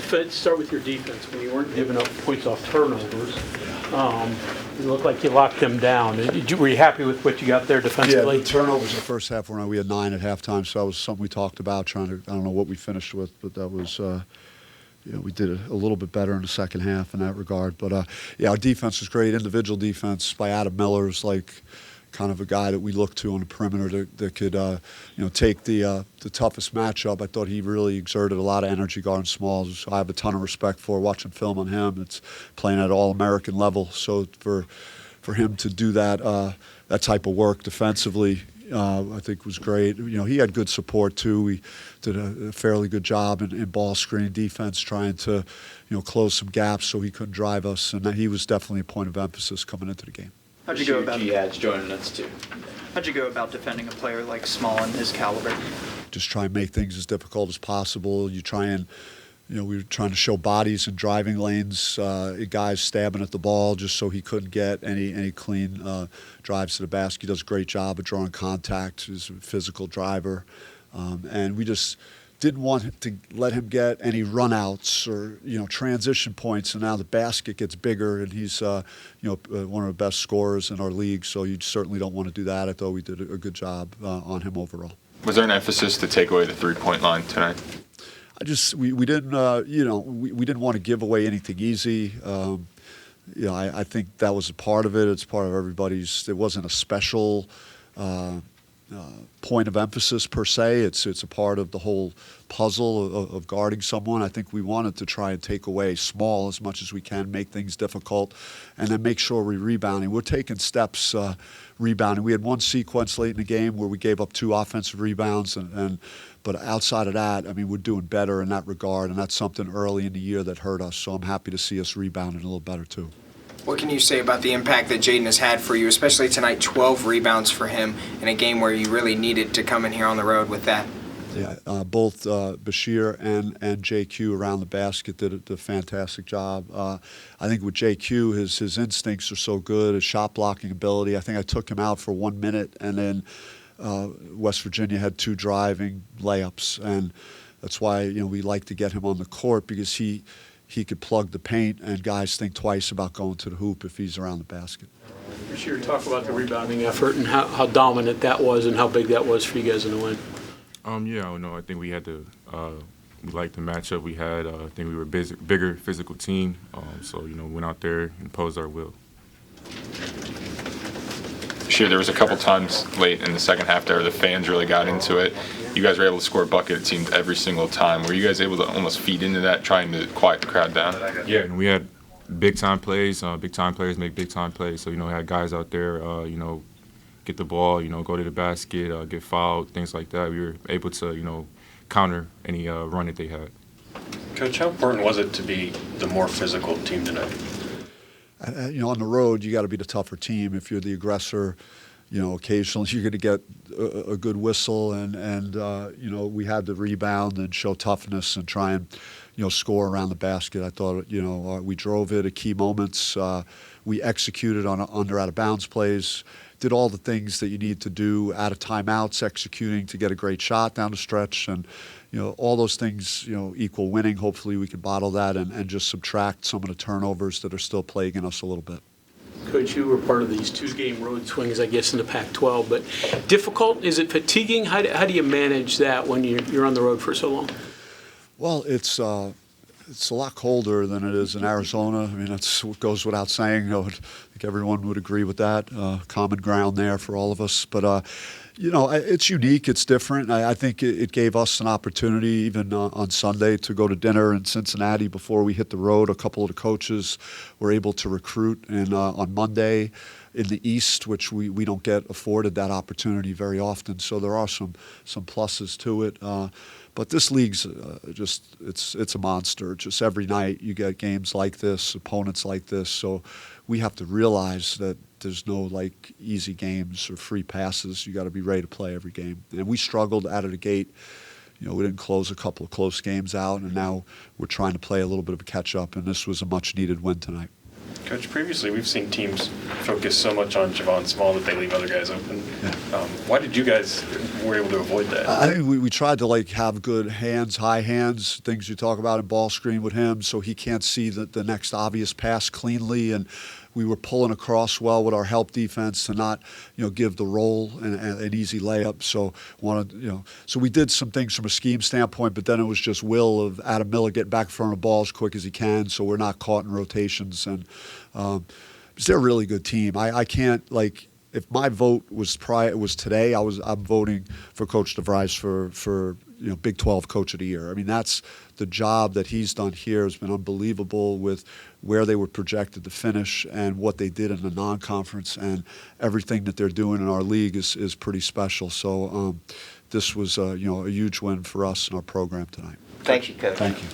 start with your defense. When you weren't giving up points off turnovers, it looked like you locked them down. Were you happy with what you got there defensively? Yeah, the turnovers in the first half we had 9 at halftime, so that was something we talked about. I don't know what we finished with, but that was. We did a little bit better in the second half in that regard. But, our defense was great. Individual defense by Adam Miller is like kind of a guy that we look to on the perimeter that could, take the toughest matchup. I thought he really exerted a lot of energy guarding smalls. I have a ton of respect for watching film on him. It's playing at all-American level. So for him to do that type of work defensively, I think was great. He had good support too. We did a fairly good job in ball screen defense, trying to, close some gaps so he couldn't drive us. And he was definitely a point of emphasis coming into the game. How'd you go about Jihad's joining us too? How'd you go about defending a player like Small and his caliber? Just try and make things as difficult as possible. You try and, we were trying to show bodies in driving lanes, guys stabbing at the ball just so he couldn't get any clean drives to the basket. He does a great job of drawing contact. He's a physical driver. And we just didn't want to let him get any runouts or, transition points. And now the basket gets bigger, and he's, one of the best scorers in our league. So you certainly don't want to do that. I thought we did a good job on him overall. Was there an emphasis to take away the three-point line tonight? We didn't we didn't want to give away anything easy. I think that was a part of it. It's part of everybody's. It wasn't a special point of emphasis per se. It's a part of the whole puzzle of guarding someone. I think we wanted to try and take away Small as much as we can, make things difficult, and then make sure we're rebounding. We're taking steps rebounding. We had one sequence late in the game where we gave up 2 offensive rebounds, but outside of that, we're doing better in that regard, and that's something early in the year that hurt us. So I'm happy to see us rebounding a little better too. What can you say about the impact that Jaden has had for you, especially tonight? 12 rebounds for him in a game where you really needed to come in here on the road with that. Yeah, both Bashir and JQ around the basket did a fantastic job. I think with JQ, his instincts are so good, his shot blocking ability. I think I took him out for 1 minute, and then West Virginia had 2 driving layups, and that's why we like to get him on the court, because he could plug the paint, and guys think twice about going to the hoop if he's around the basket. Bashir, talk about the rebounding effort and how dominant that was and how big that was for you guys in the win. I think we had to. We liked the matchup we had. I think we were a bigger physical team, so went out there and imposed our will. Sure, there was a couple times late in the second half there the fans really got into it. You guys were able to score a bucket, it seemed, every single time. Were you guys able to almost feed into that, trying to quiet the crowd down? Yeah, and we had big-time plays. Big-time players make big-time plays. So, we had guys out there, get the ball, go to the basket, get fouled, things like that. We were able to, counter any run that they had. Coach, how important was it to be the more physical team tonight? On the road, you got to be the tougher team. If you're the aggressor, occasionally you're going to get a good whistle, and we had to rebound and show toughness and try and, score around the basket. I thought, we drove it at key moments. We executed on out-of-bounds plays, did all the things that you need to do out of timeouts, executing to get a great shot down the stretch, and all those things, equal winning. Hopefully we can bottle that and just subtract some of the turnovers that are still plaguing us a little bit. Coach, you were part of these 2-game road swings, I guess, in the Pac-12, but difficult? Is it fatiguing? How do you manage that when you're on the road for so long? Well, it's a lot colder than it is in Arizona. That's what goes without saying. I think everyone would agree with that. Common ground there for all of us. But, it's unique. It's different. I think it gave us an opportunity, even on Sunday, to go to dinner in Cincinnati before we hit the road. A couple of the coaches were able to recruit on Monday in the East, which we don't get afforded that opportunity very often. So there are some pluses to it. But this league's it's a monster. Just every night you get games like this, opponents like this. So we have to realize that there's no easy games or free passes. You got to be ready to play every game. And we struggled out of the gate. We didn't close a couple of close games out, and now we're trying to play a little bit of a catch up. And this was a much needed win tonight. Coach, previously we've seen teams focus so much on Javon Small that they leave other guys open. Why did you guys were able to avoid that? I think we tried to have good hands, high hands, things you talk about in ball screen with him, so he can't see the next obvious pass cleanly, and we were pulling across well with our help defense to not give the roll and an easy layup. So so we did some things from a scheme standpoint, but then it was just will of Adam Miller getting back in front of the ball as quick as he can, so we're not caught in rotations. And they're a really good team. I can't if my vote was today, I'm voting for Coach DeVries for Big 12 Coach of the Year. I mean, that's the job that he's done here has been unbelievable with where they were projected to finish and what they did in the non-conference, and everything that they're doing in our league is pretty special. So this was a huge win for us in our program tonight. Thank you, Coach. Thank you.